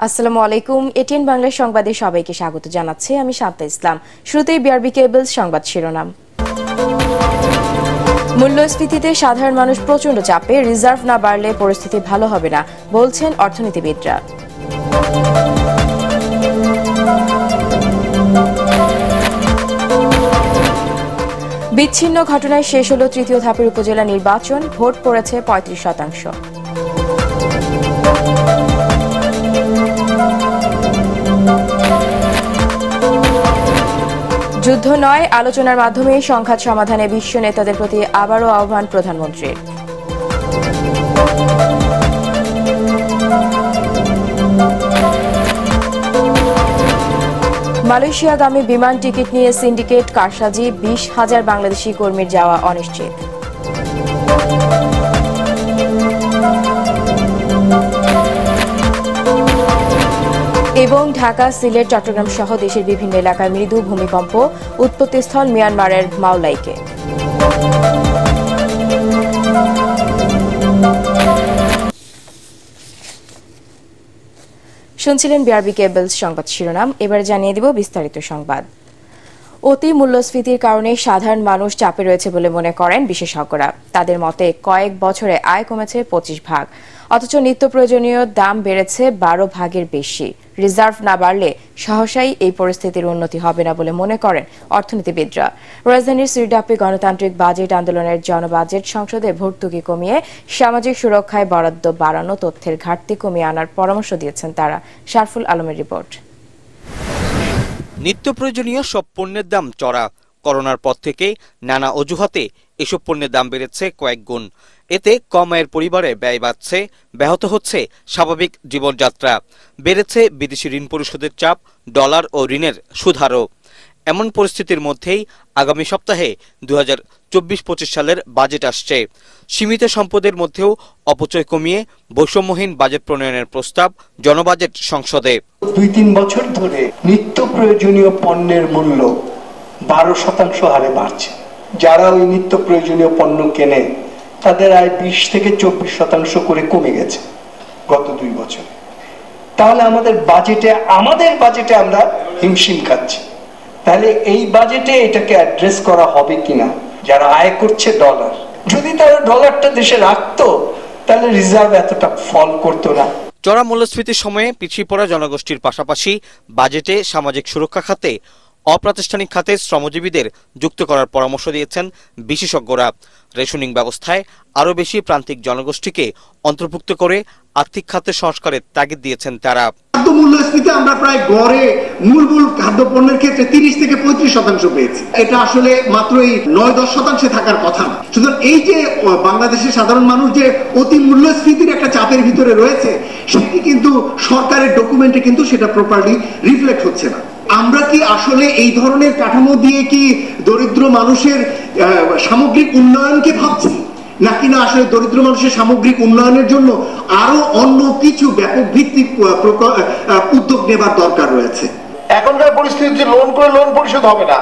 আসসালামু আলাইকুম। এটিএন বাংলা সংবাদে সবাইকে স্বাগত জানাচ্ছি আমি শান্তা ইসলাম। শুরুতেই বিআরবি কেবলস সংবাদ শিরোনাম। মূল্যস্ফীতিতে সাধারণ মানুষ প্রচণ্ড চাপে, রিজার্ভ না বাড়লে পরিস্থিতি ভালো হবে না বলছেন অর্থনীতিবিদরা। বিচ্ছিন্ন ঘটনায় শেষ হল তৃতীয় ধাপের উপজেলা নির্বাচন, ভোট পড়েছে ৩৫%। যুদ্ধ নয়, আলোচনার মাধ্যমে সংঘাত সমাধানে বিশ্ব নেতাদের প্রতি আবারও আহ্বান প্রধানমন্ত্রীর। মালয়েশিয়াগামী বিমান টিকিট নিয়ে সিন্ডিকেট কারসাজি, ২০,০০০ বাংলাদেশি কর্মীর যাওয়া অনিশ্চিত। এবং ঢাকা, সিলেট, চট্টগ্রাম সহ দেশের বিভিন্ন এলাকায় মৃদু ভূমিকম্প, উৎপত্তিস্থল মিয়ানমারের মাওলাইকে। শুনছিলেন বিআরবি কেবলস সংবাদ শিরোনাম। এবারে জানিয়ে দিব বিস্তারিত সংবাদ। অতি মূল্যস্ফীতির কারণে সাধারণ মানুষ চাপে রয়েছে বলে মনে করেন বিশেষজ্ঞরা। তাদের মতে কয়েক বছরে আয় কমেছে ২৫ ভাগ, অথচ নিত্য প্রয়োজনীয় দাম বেড়েছে ১২ ভাগের বেশি। রিজার্ভ না বাড়লে সহসাই এই পরিস্থিতির উন্নতি হবে না বলে মনে করেন অর্থনীতিবিদরা। রাজধানীর সিরডাপে গণতান্ত্রিক বাজেট আন্দোলনের জনবাজেট সংসদে ভর্তুকি কমিয়ে সামাজিক সুরক্ষায় বরাদ্দ বাড়ানো, তথ্যের ঘাটতি কমিয়ে আনার পরামর্শ দিয়েছেন তারা। শারফুল আলমের রিপোর্ট। নিত্য প্রয়োজনীয় সব পণ্যের দাম চড়া। করোনার পর থেকে নানা অজুহাতে এসব পণ্যের দাম বেড়েছে কয়েক গুণ। এতে কম আয়ের পরিবারে ব্যয় বাড়ছে, ব্যাহত হচ্ছে স্বাভাবিক জীবনযাত্রা, বেড়েছে বিদেশি ঋণ পরিশোধের চাপ, ডলার ও ঋণের সুদহারও। এমন পরিস্থিতির মধ্যেই আগামী সপ্তাহে ২০২৪-২৫ সালের বাজেট আসছে। সীমিত সম্পদের মধ্যেও অপচয় কমিয়ে বৈষম্যহীন বাজেট প্রণয়নের প্রস্তাব জনবাজেট সংসদে। ২-৩ বছর ধরে নিত্য প্রয়োজনীয় পণ্যের মূল্য ১২% হারে বাড়ছে। যারা ওই নিত্য প্রয়োজনীয় পণ্য কেনে তাদের আয় ২০ থেকে ২৪% করে কমে গেছে গত ২ বছর। তাহলে আমাদের বাজেটে আমরা হিমশিম খাচ্ছি। তাহলে এই বাজেটে এটাকে অ্যাড্রেস করা হবে কিনা? যারা আয় করছে ডলার, যদি তারা ডলারটা দেশে রাখতো তাহলে রিজার্ভ এতটা ফল করতো না। চড়া মূল্যস্ফীতির সময়ে পিছিয়ে পড়া জনগোষ্ঠীর পাশাপাশি বাজেটে সামাজিক সুরক্ষা খাতে অপ্রাতিষ্ঠানিক খাতে শ্রমজীবীদের যুক্ত করার পরামর্শ দিয়েছেন বিশেষজ্ঞরা। রেশনিং ব্যবস্থায় আরও বেশি প্রান্তিক জনগোষ্ঠীকে অন্তর্ভুক্ত করে আর্থিক খাতের সংস্কারের তাগিদ দিয়েছেন তারা। খাদ্য মূল্যস্ফীতি আমরা প্রায় গড়ে মূল খাদ্যপণ্যের ক্ষেত্রে ৩০ থেকে ৩৫% পেয়েছি। এটা আসলে মাত্র এই ৯-১০% থাকার কথা না। সুতরাং এই যে বাংলাদেশের সাধারণ মানুষ যে অতি মূল্যস্ফীতির একটা চাপের ভিতরে রয়েছে, সেটি কিন্তু সরকারের ডকুমেন্টে কিন্তু সেটা প্রপারলি রিফ্লেক্ট হচ্ছে না। আমরা কি আসলে এই ধরনের কাঠামো দিয়ে কি দরিদ্র মানুষের সামগ্রিক উন্নয়নকে ভাবছি, নাকি না আসলে দরিদ্র মানুষের সামগ্রিক উন্নয়নের জন্য আরো অন্য কিছু ব্যাপক ভিত্তিক উদ্যোগ নেবার দরকার রয়েছে? এখনকার পরিস্থিতিতে লোন করে লোন পরিশোধ হবে না,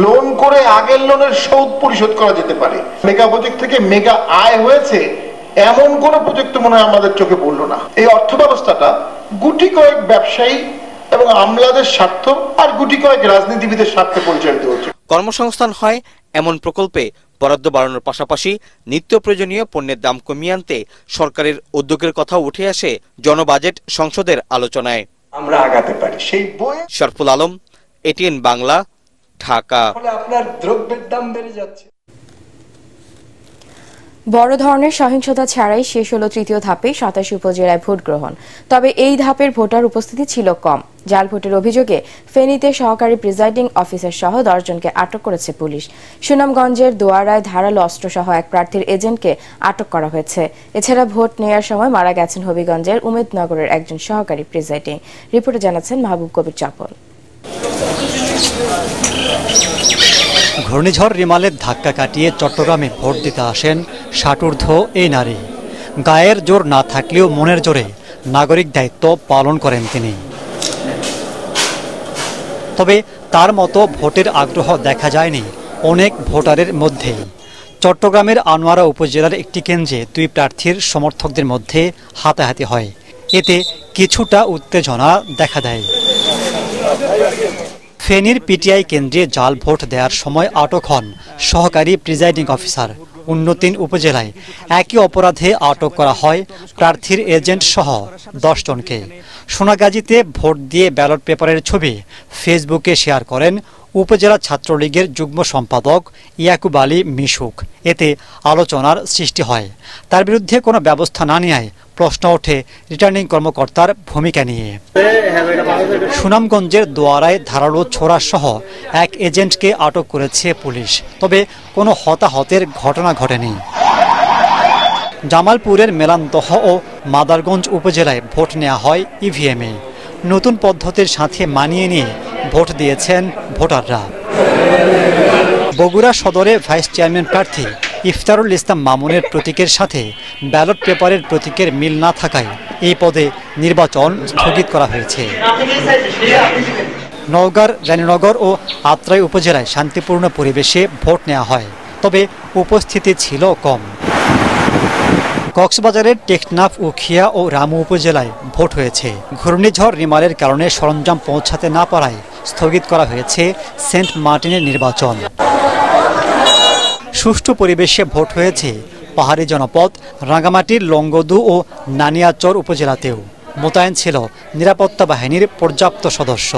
লোন করে আগের লোনের সুদ পরিশোধ করা যেতে পারে। মেগা প্রজেক্ট থেকে মেগা আয় হয়েছে এমন কোন প্রজেক্ট মনে হয় আমাদের চোখে পড়লো না। এই অর্থ ব্যবস্থাটা গুটি কয়েক ব্যবসায়ী এবং আমলাদের স্বার্থ আর গুটি কয়েক রাজনীতিবিদের স্বার্থে পরিচালিত হচ্ছে। কর্মসংস্থান হয় এমন প্রকল্পে বরাদ্দ বাড়ানোর পাশাপাশি নিত্য প্রয়োজনীয় পণ্যের দাম কমিয়ে আনতে সরকারের উদ্যোগের কথা উঠে আসে জনবাজেট সংসদের আলোচনায়। আমরা আগাতে পারি সেই বই। শারফুল আলম, এটিএন বাংলা, ঢাকা। আপনার দ্রব্যের দাম বেড়ে যাচ্ছে। বড় ধরনের সহিংসতা ছাড়াই শেষ হলো তৃতীয় ধাপে ২৭ উপজেলায় ভোট গ্রহণ। তবে এই ধাপের ভোটার উপস্থিতি ছিল কম। জাল ভোটের অভিযোগে ফেনীতে সহকারী প্রিজাইডিং অফিসার সহ ১০ জনকে আটক করেছে পুলিশ। সুনামগঞ্জের দোয়ারায় ধারালো অস্ত্রসহ এক প্রার্থীর এজেন্টকে আটক করা হয়েছে। এছাড়া ভোট নেওয়ার সময় মারা গেছেন হবিগঞ্জের উমেদনগরের একজন সহকারী প্রিজাইডিং। রিপোর্টে জানাচ্ছেন মাহবুব কবির চাপল। ঘূর্ণিঝড় রিমালের ধাক্কা কাটিয়ে চট্টগ্রামে ভোট দিতে আসেন ৬০ এই নারী। গায়ের জোর না থাকলেও মনের জোরে নাগরিক দায়িত্ব পালন করেন তিনি। তবে তার মতো ভোটের আগ্রহ দেখা যায়নি অনেক ভোটারের মধ্যেই। চট্টগ্রামের আনোয়ারা উপজেলার একটি কেন্দ্রে দুই প্রার্থীর সমর্থকদের মধ্যে হাতাহাতি হয়। এতে কিছুটা উত্তেজনা দেখা দেয়। ফেনীর পিটিআই কেন্দ্রে জাল ভোট দেওয়ার সময় আটক হন সহকারী প্রিজাইডিং অফিসার। ৩৯ উপজেলায় একই অপরাধে আটক করা হয় প্রার্থীর এজেন্ট সহ ১০ জনকে। সোনাগাজীতে ভোট দিয়ে ব্যালট পেপারের ছবি ফেসবুকে শেয়ার করেন উপজেলা ছাত্রলীগের যুগ্ম সম্পাদক ইয়াকুব আলী মিশুক। এতে আলোচনার সৃষ্টি হয়। তার বিরুদ্ধে কোনো ব্যবস্থা না নেওয়ায় প্রশ্ন ওঠে রিটার্নিং কর্মকর্তার ভূমিকা নিয়ে। সুনামগঞ্জের দোয়ারায় ধারালো ছোড়া সহ এক এজেন্টকে আটক করেছে পুলিশ, তবে কোনো হতাহতের ঘটনা ঘটেনি। জামালপুরের মেলান্দহ ও মাদারগঞ্জ উপজেলায় ভোট নেওয়া হয় ইভিএমে। নতুন পদ্ধতির সাথে মানিয়ে নিয়ে ভোট দিয়েছেন ভোটাররা। বগুড়া সদরে ভাইস চেয়ারম্যান প্রার্থী ইফতারুল ইসলাম মামুনের প্রতীকের সাথে ব্যালট পেপারের প্রতীকের মিল না থাকায় এই পদে নির্বাচন স্থগিত করা হয়েছে। নওগাঁর রানীনগর ও আত্রাই উপজেলায় শান্তিপূর্ণ পরিবেশে ভোট নেওয়া হয়, তবে উপস্থিতি ছিল কম। কক্সবাজারের টেকনাফ, উখিয়া ও রামু উপজেলায় ভোট হয়েছে। ঘূর্ণিঝড় রিমালের কারণে সরঞ্জাম পৌঁছাতে না পারায় স্থগিত করা হয়েছে সেন্ট মার্টিনের নির্বাচন। সুষ্ঠু পরিবেশে ভোট হয়েছে পাহাড়ি জনপদ রাঙ্গামাটির লংগদু ও নানিয়াচর উপজেলাতেও। মোতায়েন ছিল নিরাপত্তা বাহিনীর পর্যাপ্ত সদস্য।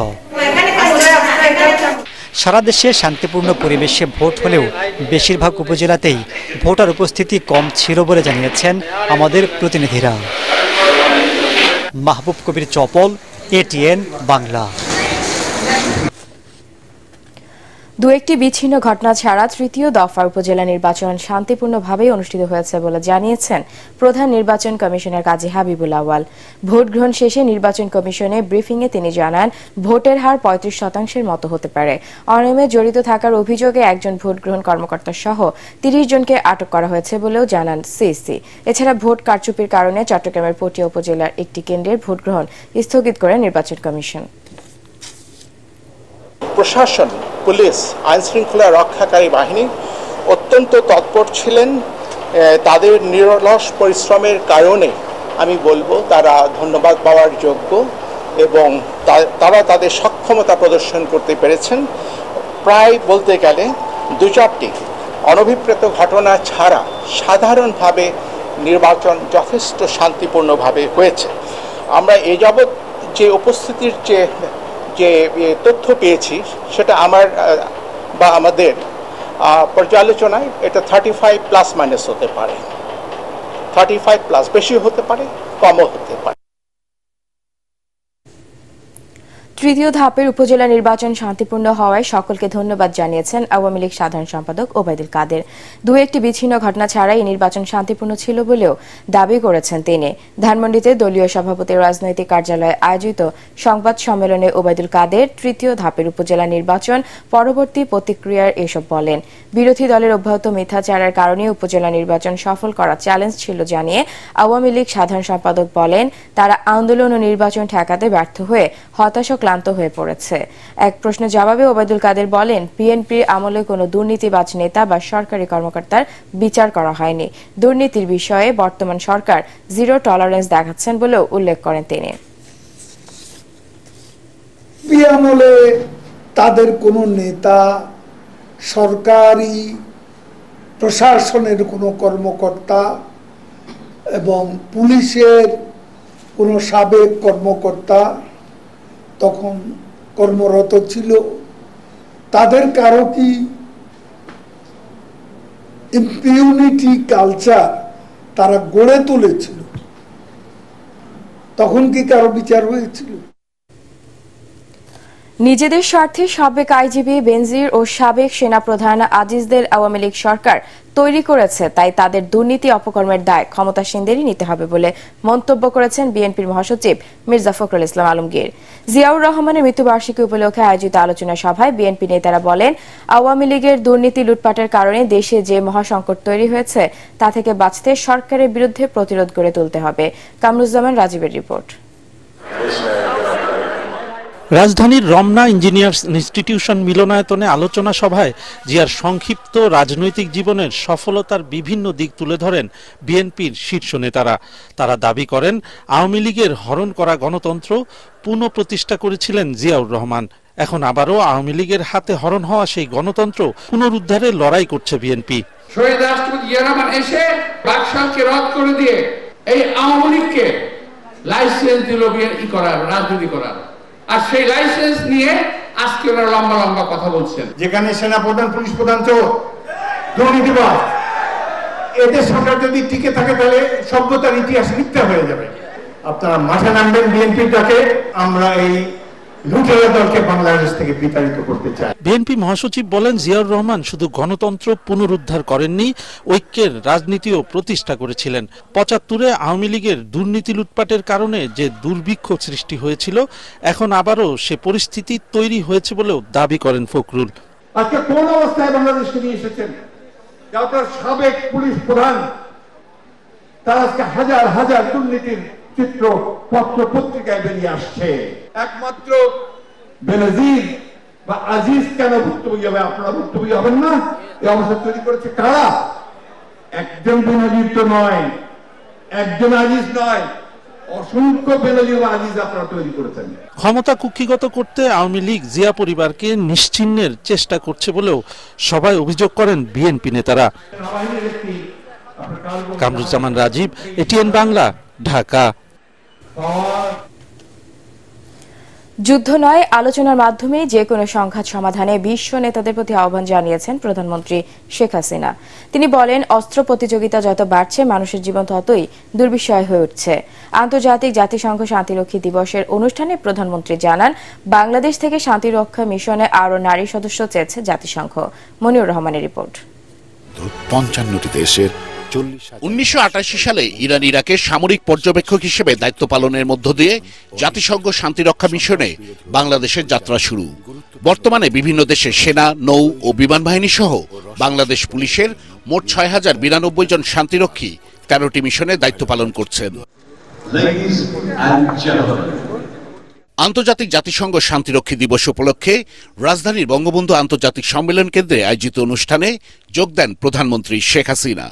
সারা দেশে শান্তিপূর্ণ পরিবেশে ভোট হলেও বেশিরভাগ উপজেলাতেই ভোটার উপস্থিতি কম ছিল বলে জানিয়েছেন আমাদের প্রতিনিধিরা। মাহবুব কবির চপল, এটিএন বাংলা। দু একটি বিচ্ছিন্ন ঘটনা ছাড়া তৃতীয় দফার উপজেলা নির্বাচন শান্তিপূর্ণভাবেই অনুষ্ঠিত হয়েছে বলে জানিয়েছেন প্রধান নির্বাচন কমিশনার কাজী হাবিবুল আউয়াল। ভোট গ্রহণ শেষে নির্বাচন কমিশনে ব্রিফিংয়ে তিনি জানান, ভোটের হার ৩৫% মতো হতে পারে। অনিয়মে জড়িত থাকার অভিযোগে একজন ভোট গ্রহণ কর্মকর্তা সহ ৩০ জনকে আটক করা হয়েছে বলেও জানান সিইসি। এছাড়া ভোট কারচুপির কারণে চট্টগ্রামের পটিয়া উপজেলার একটি কেন্দ্রের ভোট গ্রহণ স্থগিত করে নির্বাচন কমিশন। প্রশাসন, পুলিশ, আইন শৃঙ্খলা রক্ষাকারী বাহিনী অত্যন্ত তৎপর ছিলেন। তাদের নিরলস পরিশ্রমের কারণে আমি বলবো তারা ধন্যবাদ পাওয়ার যোগ্য এবং তারা তাদের সক্ষমতা প্রদর্শন করতে পেরেছেন। প্রায় বলতে গেলে ২-৪টি অনভিপ্রেত ঘটনা ছাড়া সাধারণভাবে নির্বাচন যথেষ্ট শান্তিপূর্ণভাবে হয়েছে। আমরা এ যাবৎ যে উপস্থিতির যে তথ্য পেয়েছি সেটা আমাদের পর্যালোচনায় এটা 35+ হতে পারে, 35+, বেশি হতে পারে, কমও হতে পারে। তৃতীয় ধাপের উপজেলা নির্বাচন শান্তিপূর্ণ হওয়ায় সকলকে ধন্যবাদ জানিয়েছেন আওয়ামী লীগ সাধারণ সম্পাদক ওবায়দুল কাদের। দু একটি বিচ্ছিন্ন ঘটনা ছাড়া এই নির্বাচন শান্তিপূর্ণ ছিল বলেও দাবি করেছেন তিনি। ধানমন্ডিতে দলীয় সভাপতির রাজনৈতিক কার্যালয়ে আয়োজিত সংবাদ সম্মেলনে ওবায়দুল কাদের তৃতীয় ধাপের উপজেলা নির্বাচন পরবর্তী প্রতিক্রিয়ার এসব বলেন। বিরোধী দলের অব্যাহত মিথ্যাচারের কারণে উপজেলা নির্বাচন সফল করা চ্যালেঞ্জ ছিল জানিয়ে আওয়ামী লীগ সাধারণ সম্পাদক বলেন, তারা আন্দোলন ও নির্বাচন ঠেকাতে ব্যর্থ হয়ে ক্লান্ত হয়ে পড়েছে। এক প্রশ্নের জবাবে ওবায়দুল কাদের বলেন, বিএনপির আমলে কোনো দুর্নীতিবাজ নেতা বা সরকারি কর্মকর্তার বিচার করা হয়নি। দুর্নীতির বিষয়ে বর্তমান সরকার জিরো টলারেন্স দেখাচ্ছেন বলেও উল্লেখ করেন তিনি। আমলে তাদের কোনো নেতা, সরকারি প্রশাসনের কোনো কর্মকর্তা এবং পুলিশের কোনো সাবেক কর্মকর্তা তখন কর্মরত ছিল, তাদের কারো কি ইম্পিউনিটি কালচার তারা গড়ে তুলেছিল? তখন কি কারো বিচার হয়েছিল? নিজেদের স্বার্থে সাবেক আইজিপি বেনজির ও সাবেক সেনাপ্রধান আজিজদের আওয়ামী লীগ সরকার তৈরি করেছে, তাই তাদের দুর্নীতি অপকর্মের দায় ক্ষমতাসীনদেরই নিতে হবে বলে মন্তব্য করেছেন বিএনপির মহাসচিব মির্জা ফখরুল ইসলাম আলমগীর। জিয়াউর রহমানের মৃত্যুবার্ষিকী উপলক্ষে আয়োজিত আলোচনা সভায় বিএনপি নেতারা বলেন, আওয়ামী লীগের দুর্নীতি লুটপাটের কারণে দেশে যে মহাসংকট তৈরি হয়েছে তা থেকে বাঁচতে সরকারের বিরুদ্ধে প্রতিরোধ গড়ে তুলতে হবে। কামরুজ্জামান রাজীবের রিপোর্ট। রাজধানীর রমনা ইঞ্জিনিয়ার্স ইনস্টিটিউশন মিলনায়তনে আলোচনা সভায় জিয়ার সংক্ষিপ্ত রাজনৈতিক জীবনের সফলতার বিভিন্ন দিক তুলে ধরেন বিএনপির শীর্ষ নেতারা। তারা দাবি করেন আওয়ামী লীগের হরণ করা গণতন্ত্র পুনঃপ্রতিষ্ঠা করেছিলেন জিয়াউর রহমান। এখন আবারও আওয়ামী লীগের হাতে হরণ হওয়া সেই গণতন্ত্র পুনরুদ্ধারে লড়াই করছে বিএনপি। শহীদ রাষ্ট্রপতি জিয়া রহমান এসে বাকশালকে রদ করে দিয়ে এই আওয়ামী লীগকে লাইসেন্স দিল বিএনপি করার, রাজনীতি করার। আর সেই লাইসেন্স নিয়ে আজকে ওরা লম্বা লম্বা কথা বলছেন, যেখানে সেনাপ্রধান, পুলিশ প্রধান চোর, দুর্নীতিবাজ। এদের সরকার যদি টিকে থাকে তাহলে সভ্যতার ইতিহাস মিথ্যা হয়ে যাবে। আপনারা মাঠে নামবেন বিএনপির ডাকে। আমরা এই লুটেরা দলকে বাংলাদেশ থেকে বিতাড়িত করতে চাই। বিএনপি মহাসচিব বলেন, জিয়াউর রহমান শুধু গণতন্ত্র পুনরুদ্ধার করেননি, ঐক্যের রাজনীতিও প্রতিষ্ঠা করেছিলেন। ৭৫-এ আওয়ামী লীগের দুর্নীতি লুটপাটের কারণে যে দুর্ভিক্ষ সৃষ্টি হয়েছিল, এখন আবারও সে পরিস্থিতি তৈরি হয়েছে বলেও দাবি করেন ফখরুল। আজকে কোন অবস্থায় বাংলাদেশকে নিয়ে এসেছেন? আপনার সাবেক পুলিশ প্রধান, তার আজকে হাজার হাজার দুর্নীতির চিত্র পত্র পত্রিকায় বেরিয়ে আসছে। একমাত্র বেনজির বা আজিজ কেন ভুক্তভোগী হবে? আপনারা ভুক্তভোগী হবেন না? এই অবস্থা তৈরি করেছে কারা? একজন বেনজির তো নয়, একজন আজিজ নয়, অসংখ্য বেনজির বা আজিজ আপনারা তৈরি করেছেন। ক্ষমতা কুক্ষিগত করতে আওয়ামী লীগ জিয়া পরিবারকে নিশ্চিহ্নের চেষ্টা করছে বলেও সবাই অভিযোগ করেন বিএনপি নেতারা। কামরুজ্জামান রাজীব, এটিএন বাংলা, ঢাকা। যুদ্ধ নয়, আলোচনার মাধ্যমে যে কোনো সংঘাত সমাধানে বিশ্ব নেতাদের প্রতি আহ্বান জানিয়েছেন প্রধানমন্ত্রী শেখ হাসিনা। তিনি বলেন, অস্ত্র প্রতিযোগিতা যত বাড়ছে, মানুষের জীবন ততই দুর্বিষয় হয়ে উঠছে। আন্তর্জাতিক জাতিসংঘ শান্তিরক্ষী দিবসের অনুষ্ঠানে প্রধানমন্ত্রী জানান, বাংলাদেশ থেকে শান্তিরক্ষা মিশনে আরও নারী সদস্য চেয়েছে জাতিসংঘ। মনিউর রহমানের রিপোর্ট। ৫৫টি দেশের ১৯৮৮ সালে ইরান ইরাকের সামরিক পর্যবেক্ষক হিসেবে দায়িত্ব পালনের মধ্য দিয়ে জাতিসংঘ শান্তিরক্ষা মিশনে বাংলাদেশের যাত্রা শুরু। বর্তমানে বিভিন্ন দেশের সেনা, নৌ ও বিমান বাহিনী সহ বাংলাদেশ পুলিশের মোট ৬,০৯২ জন শান্তিরক্ষী ১৩টি মিশনে দায়িত্ব পালন করছেন। আন্তর্জাতিক জাতিসংঘ শান্তিরক্ষী দিবস উপলক্ষে রাজধানীর বঙ্গবন্ধু আন্তর্জাতিক সম্মেলন কেন্দ্রে আয়োজিত অনুষ্ঠানে যোগ দেন প্রধানমন্ত্রী শেখ হাসিনা।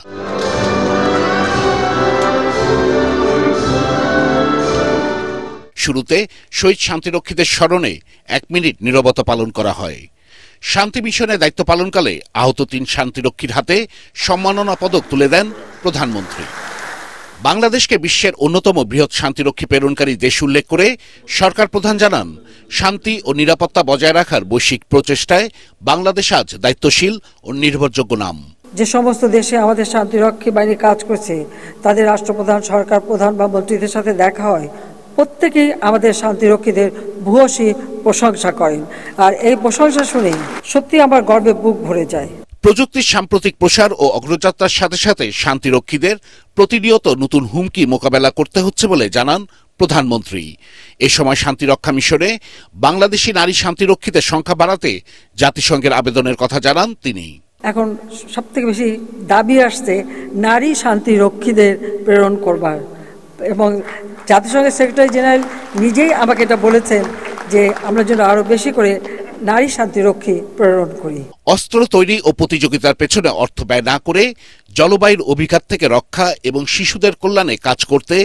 শুরুতে শহীদ শান্তিরক্ষীদের স্মরণে ১ মিনিট নীরবতা পালন করা হয়। শান্তি মিশনে দায়িত্ব পালনকালে আহত ৩ শান্তিরক্ষীর হাতে সম্মাননা পদক তুলে দেন প্রধানমন্ত্রী। বাংলাদেশকে বিশ্বের অন্যতম বৃহৎ শান্তিরক্ষী প্রেরণকারী দেশ উল্লেখ করে সরকার প্রধান জানান, শান্তি ও নিরাপত্তা বজায় রাখার বৈশ্বিক প্রচেষ্টায় বাংলাদেশ আজ দায়িত্বশীল ও নির্ভরযোগ্য নাম। যে সমস্ত দেশে আমাদের শান্তিরক্ষী বাহিনী কাজ করছে, তাদের রাষ্ট্রপ্রধান, সরকার প্রধান বা মন্ত্রীদের সাথে দেখা হয়, প্রত্যেকেই আমাদের শান্তিরক্ষীদের ভূয়সী প্রশংসা করেন। আর এই প্রশংসা শুনে সত্যি আমার গর্বে বুক ভরে যায়। প্রযুক্তির সাম্প্রতিক প্রসার ও অগ্রযাত্রার সাথে সাথে শান্তিরক্ষীদের প্রতিনিয়ত নতুন হুমকি মোকাবেলা করতে হচ্ছে বলে জানান প্রধানমন্ত্রী। এ সময় শান্তিরক্ষা মিশনে বাংলাদেশি নারী শান্তিরক্ষীদের সংখ্যা বাড়াতে জাতিসংঘের আবেদনের কথা জানান তিনি। এখন সবথেকে বেশি দাবি আসছে নারী শান্তিরক্ষীদের প্রেরণ করবার, এবং জাতিসংঘের সেক্রেটারি জেনারেল নিজেই আমাকে এটা বলেছেন যে আমরা যেন আরো বেশি করে নারী শান্তিরক্ষী প্রেরণ করি। অস্ত্র তৈরি ও প্রতিযোগিতার পেছনে অর্থ ব্যয় না করে জলবায়ুর অভিঘাত থেকে রক্ষা এবং শিশুদের কল্যাণে কাজ করতে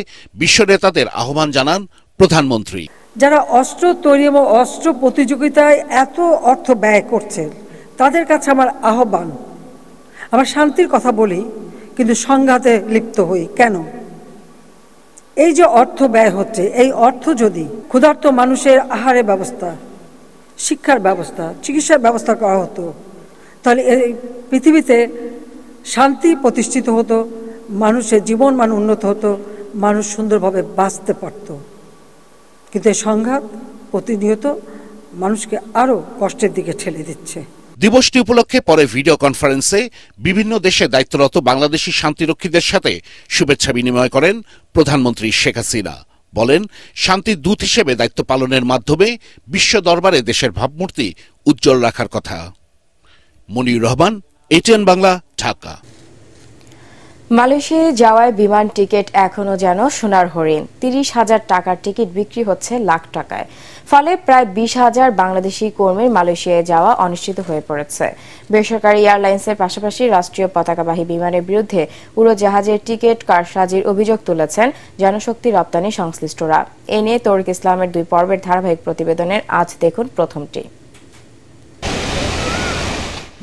বিশ্ব নেতাদের আহ্বান জানান প্রধানমন্ত্রী। যারা অস্ত্র তৈরি এবং অস্ত্র প্রতিযোগিতায় এত অর্থ ব্যয় করছেন, তাদের কাছে আমার আহ্বান, আমরা শান্তির কথা বলি কিন্তু সংঘাতে লিপ্ত হই কেন? এই যে অর্থ ব্যয় হচ্ছে, এই অর্থ যদি ক্ষুধার্ত মানুষের আহারের ব্যবস্থা, শিক্ষার ব্যবস্থা, চিকিৎসার ব্যবস্থা করা হতো, তাহলে এই পৃথিবীতে শান্তি প্রতিষ্ঠিত হতো, মানুষের জীবন মান উন্নত হতো, মানুষ সুন্দরভাবে বাঁচতে পারত। কিন্তু এই সংঘাত প্রতিনিয়ত মানুষকে আরো কষ্টের দিকে ঠেলে দিচ্ছে। দিবসটি উপলক্ষে পরে ভিডিও কনফারেন্সে বিভিন্ন দেশে দায়িত্বরত বাংলাদেশি শান্তিরক্ষীদের সাথে শুভেচ্ছা বিনিময় করেন প্রধানমন্ত্রী শেখ হাসিনা। বলেন, শান্তির দূত হিসেবে দায়িত্ব পালনের মাধ্যমে বিশ্ব দরবারে দেশের ভাবমূর্তি উজ্জ্বল রাখার কথা। মনিউর রহমান, এটিএন বাংলা, ঢাকা। মালয়েশিয়ায় যাওয়ায় বিমান টিকিট এখনো যেন সোনার হরিণ। 30,000 টাকার টিকিট বিক্রি হচ্ছে লাখ টাকায়। ফলে প্রায় 20,000 বাংলাদেশি কর্মীর মালয়েশিয়ায় যাওয়া অনিশ্চিত হয়ে পড়েছে। বেসরকারি এয়ারলাইন্সের পাশাপাশি রাষ্ট্রীয় পতাকাবাহী বিমানের বিরুদ্ধে উড়োজাহাজের টিকিট কারসাজির অভিযোগ তুলেছেন জনশক্তি রপ্তানি সংশ্লিষ্টরা। এ নিয়ে তরিক ইসলামের 2 পর্বের ধারাবাহিক প্রতিবেদনের আজ দেখুন প্রথমটি।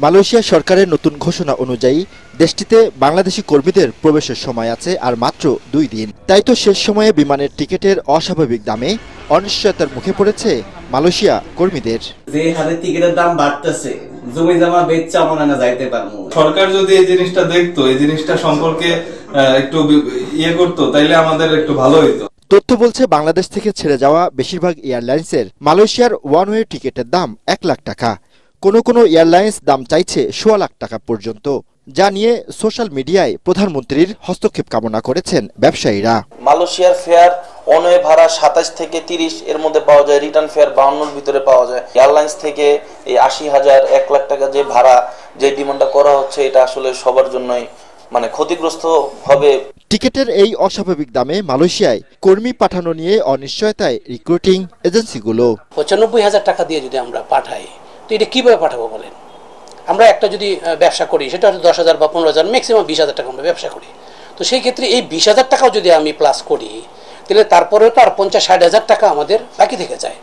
মালয়েশিয়া সরকারের নতুন ঘোষণা অনুযায়ী দেশটিতে বাংলাদেশি কর্মীদের প্রবেশের সময় আছে আর মাত্র 2 দিন। তাই তো শেষ সময়ে বিমানের টিকিটের অস্বাভাবিক দামে অনিশ্চয়তার মুখে পড়েছে মালয়েশিয়া কর্মীদের। যে হারে টিকিটের দাম বাড়তেছে, জমি জমা বেচা মনে না যাইতে পারবো। সরকার যদি এই জিনিসটা দেখতো, এই জিনিসটা সম্পর্কে একটু করতো, তাইলে আমাদের একটু ভালো হইতো। তথ্য বলছে বাংলাদেশ থেকে ছেড়ে যাওয়া বেশিরভাগ এয়ারলাইন্সের মালয়েশিয়ার ওয়ান ওয়ে টিকিটের দাম 1 লাখ টাকা। কোনো এয়ারলাইন্স দাম চাইছে 1.25 লাখ টাকা পর্যন্ত, যা নিয়ে সোশ্যাল মিডিয়ায় প্রধানমন্ত্রীর হস্তক্ষেপ কামনা করেছেন ব্যবসায়ীরা। মালয়েশিয়ার ফেয়ার অনওয়ে ভাড়া 27 থেকে 30 এর মধ্যে পাওয়া যায়, রিটার্ন ফেয়ার 52 এর ভিতরে পাওয়া যায়। এয়ারলাইন্স থেকে এই 80,000 1 লাখ টাকা যে ভাড়া যে ডিমান্ডটা করা হচ্ছে, এটা আসলে সবার জন্যই ক্ষতিগ্রস্ত হবে। টিকিটের এই অস্বাভাবিক দামে মালয়েশিয়ায় কর্মী পাঠানো নিয়ে অনিশ্চয়তায় রিক্রুটিং এজেন্সিগুলো। 95,000 টাকা দিয়ে যদি আমরা পাঠাই, তো এটা কিভাবে পাঠাবো বলেন? আমরা একটা যদি ব্যবসা করি, সেটা হয়তো 10,000 বা 15,000, ম্যাক্সিমাম 20,000 টাকা আমরা ব্যবসা করি। তো সেই ক্ষেত্রে এই 20,000 টাকাও যদি আমি প্লাস করি, তাহলে তারপরেও তো আর 50-60,000 টাকা আমাদের বাকি থেকে যায়।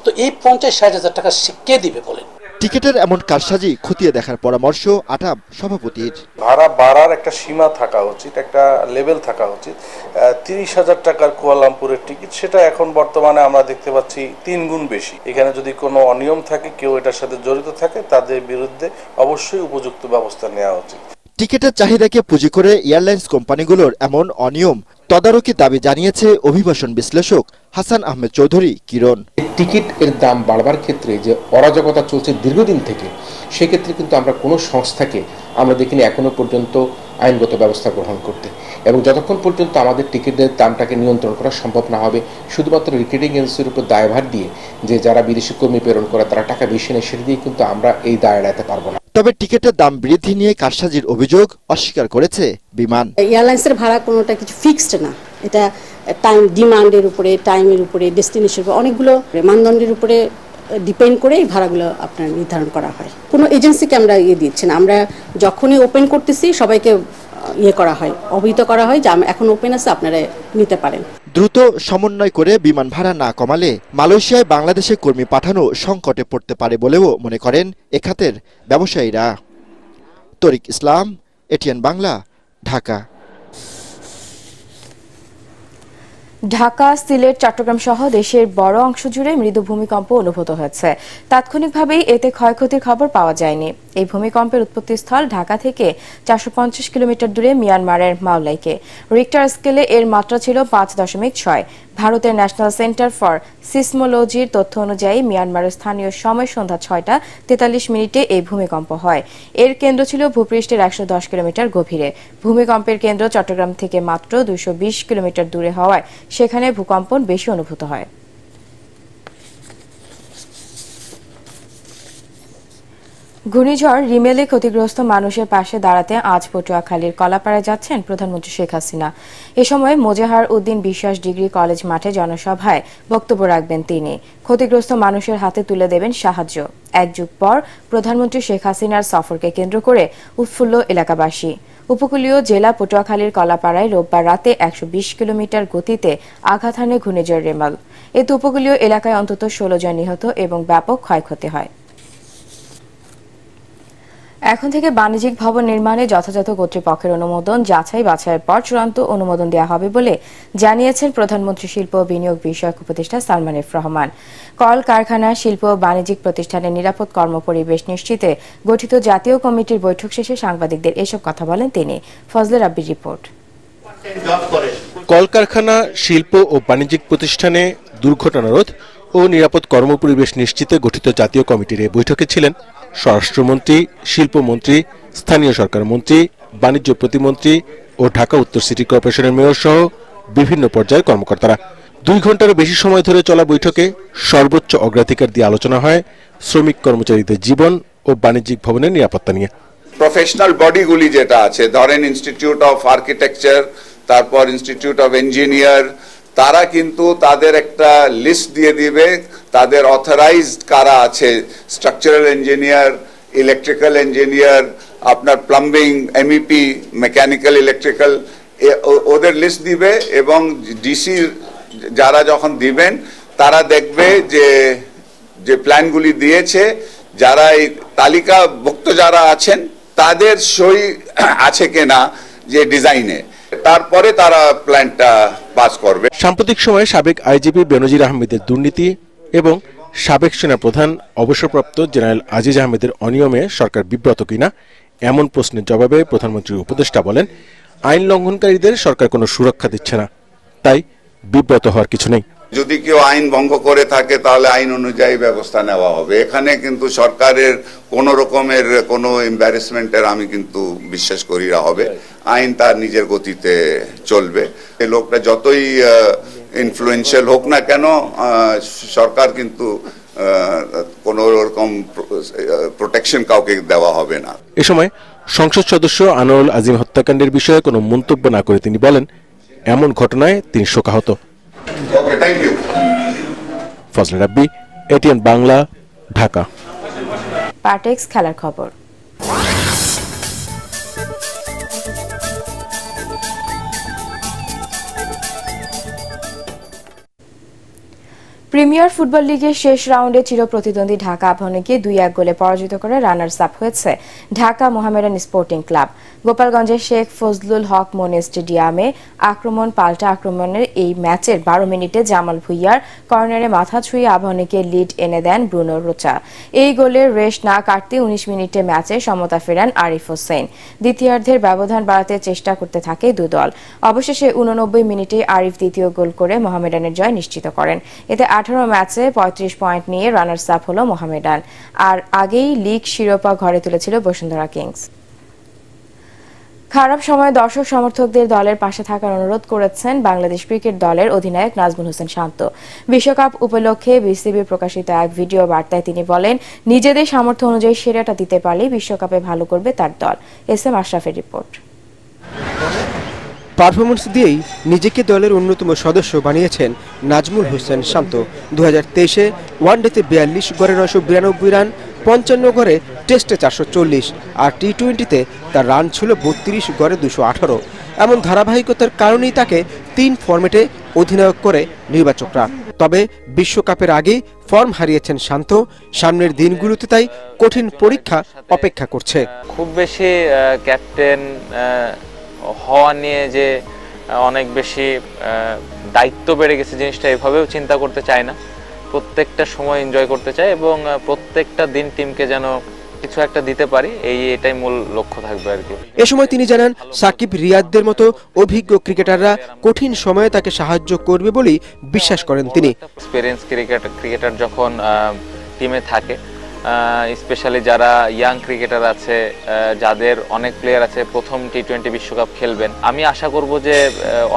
তো এই 50-60,000 টাকা কে দিবে বলেন? টিকিটের এমন কারসাজি খতিয়ে দেখার পরামর্শ আটাব সভাপতির। ভাড়া বাড়ার একটা সীমা থাকা উচিত, একটা লেভেল থাকা উচিত। 30,000 টাকার কুয়ালালামপুরের টিকিট, সেটা এখন বর্তমানে আমরা দেখতে পাচ্ছি 3 গুণ বেশি। এখানে যদি কোনো অনিয়ম থাকে, কেউ এটার সাথে জড়িত থাকে, তাদের বিরুদ্ধে অবশ্যই উপযুক্ত ব্যবস্থা নেওয়া উচিত। টিকিটের চাহিদাকে পুঁজি করে এয়ারলাইন্স কোম্পানিগুলোর এমন অনিয়ম তদারকি দাবি জানিয়েছে অভিবাসন বিশ্লেষক হাসান আহমেদ চৌধুরী কিরণ। টিকিট এর দাম বাড়বার ক্ষেত্রে যে অরাজকতা চলছে দীর্ঘদিন থেকে, সেক্ষেত্রে কিন্তু আমরা কোনো সংস্থাকে আমরা দেখিনি এখনো পর্যন্ত আইনগত ব্যবস্থা গ্রহণ করতে। এবং যতক্ষণ পর্যন্ত আমাদের টিকিটের দামটাকে নিয়ন্ত্রণ করা সম্ভব না হবে, শুধুমাত্র রিক্রুটিং এজেন্সির উপর দায়ভার দিয়ে যে যারা বিদেশি কর্মী প্রেরণ করে তারা টাকা বেশি নেয়, সেটা দিয়ে কিন্তু আমরা এই দায় এড়াতে পারবো না। তবে টিকিটের দাম বৃদ্ধি নিয়ে কারসাজির অভিযোগ অস্বীকার করেছে বিমান। এয়ারলাইন্সের ভাড়া কোনোটা কিছু ফিক্সড না, এটা টাইম ডিমান্ডের উপরে, টাইমের উপরে, ডেস্টিনেশনের উপরে, অনেকগুলো মানদণ্ডের উপরে ডিপেন্ড করে এই ভাড়াগুলো আপনার নির্ধারণ করা হয়। কোনো এজেন্সিকে আমরা দিচ্ছি না, আমরা যখনই ওপেন করতেছি সবাইকে করা হয়, অবহিত করা হয় যে এখন ওপেন আছে, আপনারা নিতে পারেন। দ্রুত সমন্বয় করে বিমান ভাড়া না কমালে মালয়েশিয়ায় বাংলাদেশে কর্মী পাঠানো সংকটে পড়তে পারে বলেও মনে করেন এ খাতের ব্যবসায়ীরা। তরিক ইসলাম, এটিএন বাংলা, ঢাকা। ঢাকা, সিলেট, চট্টগ্রাম সহ দেশের বড় অংশ জুড়ে মৃদু ভূমিকম্প অনুভূত হয়েছে। তাৎক্ষণিকভাবেই এতে ক্ষয়ক্ষতির খবর পাওয়া যায়নি। এই ভূমিকম্পের উৎপত্তিস্থল ঢাকা থেকে 450 কিলোমিটার দূরে মিয়ানমারের মাওলাইকে। রিক্টার স্কেলে এর মাত্রা ছিল 5.6। ভারতের ন্যাশনাল সেন্টার ফর সিসমোলজির তথ্য অনুযায়ী মিয়ানমারের স্থানীয় সময় সন্ধ্যা 6টা43 এই ভূমিকম্প হয়। এর কেন্দ্র ছিল ভূপৃষ্ঠের 110 কিলোমিটার গভীরে। ভূমিকম্পের কেন্দ্র চট্টগ্রাম থেকে মাত্র 220 কিলোমিটার দূরে হওয়ায় সেখানে ভূকম্পন বেশি অনুভূত হয়। ঘূর্ণিঝড় রিমেলে ক্ষতিগ্রস্ত মানুষের পাশে দাঁড়াতে আজ পটুয়াখালীর কলাপাড়ায় যাচ্ছেন প্রধানমন্ত্রী শেখ হাসিনা। এ সময় মোজাহার উদ্দিন বিশ্বাস ডিগ্রি কলেজ মাঠে জনসভায় বক্তব্য রাখবেন তিনি। ক্ষতিগ্রস্ত মানুষের হাতে তুলে দেবেন সাহায্য। 1 যুগ পর প্রধানমন্ত্রী শেখ হাসিনার সফরকে কেন্দ্র করে উৎফুল্ল এলাকাবাসী। উপকূলীয় জেলা পটুয়াখালীর কলাপাড়ায় রোববার রাতে 120 কিলোমিটার গতিতে আঘাত হানে ঘূর্ণিঝড় রেমাল। এতে উপকূলীয় এলাকায় অন্তত 16 জন নিহত এবং ব্যাপক ক্ষয়ক্ষতি হয়। এখন থেকে বাণিজ্যিক ভবন নির্মাণে যথাযথ কর্তৃপক্ষের অনুমোদন যাচাই বাছাইয়ের পর চূড়ান্ত অনুমোদন দেওয়া হবে বলে জানিয়েছেন প্রধানমন্ত্রী শিল্প ও বিনিয়োগ বিষয়ক উপদেষ্টা সালমান এফ রহমান। কল কারখানা, শিল্প ও বাণিজ্যিক প্রতিষ্ঠানের নিরাপদ কর্মপরিবেশ নিশ্চিতে গঠিত জাতীয় কমিটির বৈঠক শেষে সাংবাদিকদের এসব কথা বলেন তিনি। ফজলে রাব্বির রিপোর্ট। কলকারখানা, শিল্প ও বাণিজ্যিক প্রতিষ্ঠানে দুর্ঘটনা রোধ ও নিরাপদ কর্মপরিবেশ নিশ্চিতে গঠিত জাতীয় কমিটির এই বৈঠকে ছিলেন স্বরাষ্ট্রমন্ত্রী, শিল্পমন্ত্রী, স্থানীয় সরকার মন্ত্রী, বাণিজ্য প্রতিমন্ত্রী ও ঢাকা উত্তর সিটি কর্পোরেশনের মেয়র সহ বিভিন্ন পর্যায়ের কর্মকর্তারা। 2 ঘন্টারও বেশি সময় ধরে চলা বৈঠকে সর্বোচ্চ অগ্রাধিকার দিয়ে আলোচনা হয় শ্রমিক কর্মচারীদের জীবন ও বাণিজ্যিক ভবনের নিরাপত্তা নিয়ে। প্রফেশনাল বডিগুলি যেটা আছে, ধরেন ইনস্টিটিউট অফ আর্কিটেকচার, তারপর ইনস্টিটিউট অফ ইঞ্জিনিয়ার, তারা কিন্তু তাদের একটা লিস্ট দিয়ে দিবে তাদের অথরাইজড কারা আছে, স্ট্রাকচারাল ইঞ্জিনিয়ার, ইলেকট্রিক্যাল ইঞ্জিনিয়ার, আপনার প্লাম্বিং, এমইপি, মেকানিক্যাল, ইলেকট্রিক্যাল, ওদের লিস্ট দিবে। এবং ডিসি যারা যখন দিবেন তারা দেখবে যে প্ল্যানগুলি দিয়েছে, যারা এই তালিকাভুক্ত যারা আছেন তাদের সই আছে কিনা যে ডিজাইনে, তারপরে তারা প্ল্যানটা পাস করবে। সাম্প্রতিক সময়ে সাবেক আইজিপি বেনজির আহমেদের দুর্নীতি এবং সাবেক সেনাপ্রধান অবসরপ্রাপ্ত জেনারেল আজিজ আহমেদের অনিয়মে সরকার বিব্রত কিনা এমন প্রশ্নের জবাবে প্রধানমন্ত্রীর উপদেষ্টা বলেন, আইন লঙ্ঘনকারীদের সরকার কোনো সুরক্ষা দিচ্ছে না, তাই বিব্রত হওয়ার কিছু নেই। যদি কেউ আইন ভঙ্গ করে থাকে তাহলে আইন অনুযায়ী ব্যবস্থা নেওয়া হবে। এখানে কিন্তু সরকারের কোন রকমের কোনো এম্বারেসমেন্টের আমি কিন্তু বিশ্বাস করি না হবে। আইন তার নিজের গতিতে চলবে। এই লোকটা যতই ইনফ্লুয়েন্সিয়াল হোক না কেন, সরকার কিন্তু কোন রকম প্রোটেকশন কাউকে দেওয়া হবে না। এ সময় সংসদ সদস্য আনোয়ারুল আজিম হত্যাকাণ্ডের বিষয়ে কোনো মন্তব্য না করে তিনি বলেন, এমন ঘটনায় তিনি শোকাহত। ফজলে রাব্বি, এটিএন বাংলা, ঢাকা। পার্টেক্স খেলার খবর। প্রিমিয়ার ফুটবল লিগের শেষ রাউন্ডে চিরপ্রতিদ্বন্দ্বী ঢাকা আবাহনীকে 2-1 গোলে পরাজিত করে রানার্স আপ হয়েছে ঢাকা মোহামেডান স্পোর্টিং ক্লাব। গোপালগঞ্জের শেখ ফজলুল হক মনি স্টেডিয়ামে আক্রমণ পাল্টা আক্রমণের এই ম্যাচের 12 মিনিটে জামাল ভুইয়ার কর্নারে মাথা ছুঁয়ে আবাহনীকে লিড এনে দেন ব্রুনো রোচা। এই গোলের রেশ না কাটতে 19 মিনিটে ম্যাচে সমতা ফেরান আরিফ হোসেন। দ্বিতীয়ার্ধের ব্যবধান বাড়াতে চেষ্টা করতে থাকে দুই দল। অবশেষে 89 মিনিটে আরিফ দ্বিতীয় গোল করে মোহামেডানের জয় নিশ্চিত করেন। এতে 18 ম্যাচে 35 পয়েন্ট নিয়ে রানার্স আপ হল মোহামেডান। আর আগেই লিগ শিরোপা ঘরে তুলেছিল বসুন্ধরা কিংস। খারাপ সময়ে দর্শক সমর্থকদের দলের পাশে থাকার অনুরোধ করেছেন বাংলাদেশ ক্রিকেট দলের অধিনায়ক নাজমুল হোসেন শান্ত। বিশ্বকাপ উপলক্ষে বিসিবি প্রকাশিত এক ভিডিও বার্তায় তিনি বলেন, নিজেদের সামর্থ্য অনুযায়ী সেরাটা দিতে পারলেই বিশ্বকাপে ভালো করবে তার দল। এস এম আশরাফের রিপোর্ট। পারফরমেন্স দিয়েই নিজেকে দলের অন্যতম সদস্য বানিয়েছেন নাজমুল হোসেন শান্ত। 2023-এ ওয়ানডেতে 42 গড়ে 992 রান, 55 গড়ে, টেস্টে 440 আর টি-20-তে তার রান ছিল 32 গড়ে 218। এমন ধারাবাহিকতার কারণেই তাকে 3 ফরম্যাটে অধিনায়ক করে নির্বাচকরা। তবে বিশ্বকাপের আগে ফর্ম হারিয়েছেন শান্ত। সামনের দিনগুলোতে তাই কঠিন পরীক্ষা অপেক্ষা করছে। খুব বেশি ক্যাপ্টেন হওয়া নিয়ে যে অনেক বেশি দায়িত্ব বেড়ে গেছে, জিনিসটা এভাবেও চিন্তা করতে চায় না। প্রত্যেকটা সময় এনজয় করতে চায় এবং প্রত্যেকটা দিন টিমকে যেন কিছু একটা দিতে পারি, এটাই মূল লক্ষ্য থাকবে আর কি। এ সময় তিনি জানান, সাকিব, রিয়াদদের মতো অভিজ্ঞ ক্রিকেটাররা কঠিন সময়ে তাকে সাহায্য করবে বলেই বিশ্বাস করেন তিনি। এক্সপেরিয়েন্স ক্রিকেটার যখন টিমে থাকে, স্পেশালি যারা ইয়াং ক্রিকেটার আছে, যাদের অনেক প্লেয়ার আছে প্রথম টি-20 বিশ্বকাপ খেলবেন, আমি আশা করব যে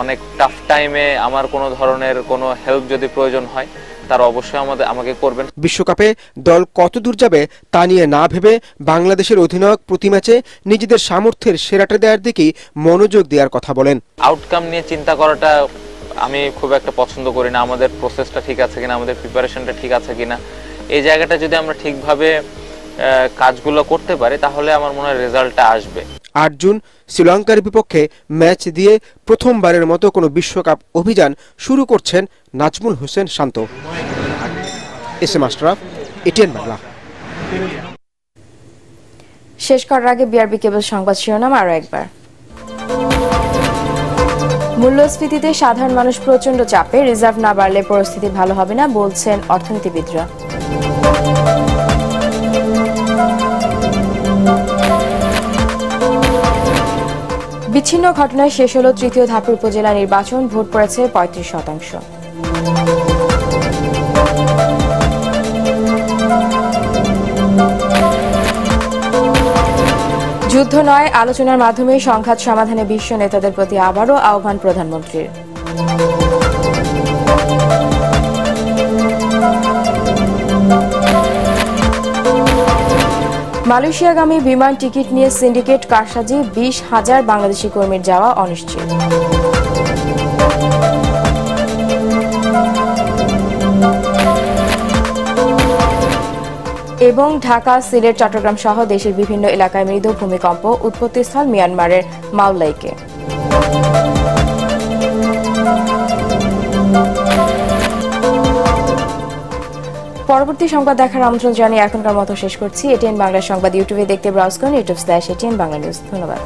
অনেক টাফ টাইমে আমার কোনো ধরনের কোনো হেল্প যদি প্রয়োজন হয় তারা অবশ্যই আমাকে করবেন। বিশ্বকাপে দল কত দূর যাবে তা নিয়ে না ভেবে বাংলাদেশের অধিনায়ক প্রতি ম্যাচে নিজেদের সামর্থ্যের সেরাটা দেওয়ার দিকেই মনোযোগ দেওয়ার কথা বলেন। আউটকাম নিয়ে চিন্তা করাটা আমি খুব একটা পছন্দ করি না। আমাদের প্রসেসটা ঠিক আছে কিনা, আমাদের প্রিপারেশনটা ঠিক আছে কিনা, এই জায়গাটা যদি আমরা ঠিকভাবে কাজগুলো করতে পারি তাহলে আমার মনে হয় রেজাল্টটা আসবে। 8 জুন শ্রীলঙ্কার বিপক্ষে ম্যাচ দিয়ে প্রথমবারের মতো কোনো বিশ্বকাপ অভিযান শুরু করছেন Najmul Hossain Shanto. S M Ashraf, ATN Bangla. শেষ করার আগে বিআরবি কেবল সংবাদ শিরোনাম আরো একবার। মূল্যস্ফীতিতে সাধারণ মানুষ প্রচন্ড চাপে, রিজার্ভ না বাড়লে পরিস্থিতি ভালো হবে না বলছেন অর্থনীতিবিদরা। বিচ্ছিন্ন ঘটনায় শেষ হল তৃতীয় ধাপের উপজেলা নির্বাচন, ভোট পড়েছে 35%। যুদ্ধ নয়, আলোচনার মাধ্যমে সংঘাত সমাধানে বিশ্ব নেতাদের প্রতি আবারও আহ্বান প্রধানমন্ত্রীর। মালয়েশিয়াগামী বিমান টিকিট নিয়ে সিন্ডিকেট কারসাজি, 20,000 বাংলাদেশি কর্মীর যাওয়া অনিশ্চিত। এবং ঢাকা, সিলেট, চট্টগ্রাম সহ দেশের বিভিন্ন এলাকায় মৃদু ভূমিকম্প, উৎপত্তিস্থল মিয়ানমারের মাওলাইকে। পরবর্তী সংবাদ দেখার আমন্ত্রণ জানিয়ে এখনকার মতো শেষ করছি। এটিএন বাংলা সংবাদ ইউটিউবে দেখতে ব্রাউজ করুন youtube/ATN বাংলা নিউজ। ধন্যবাদ।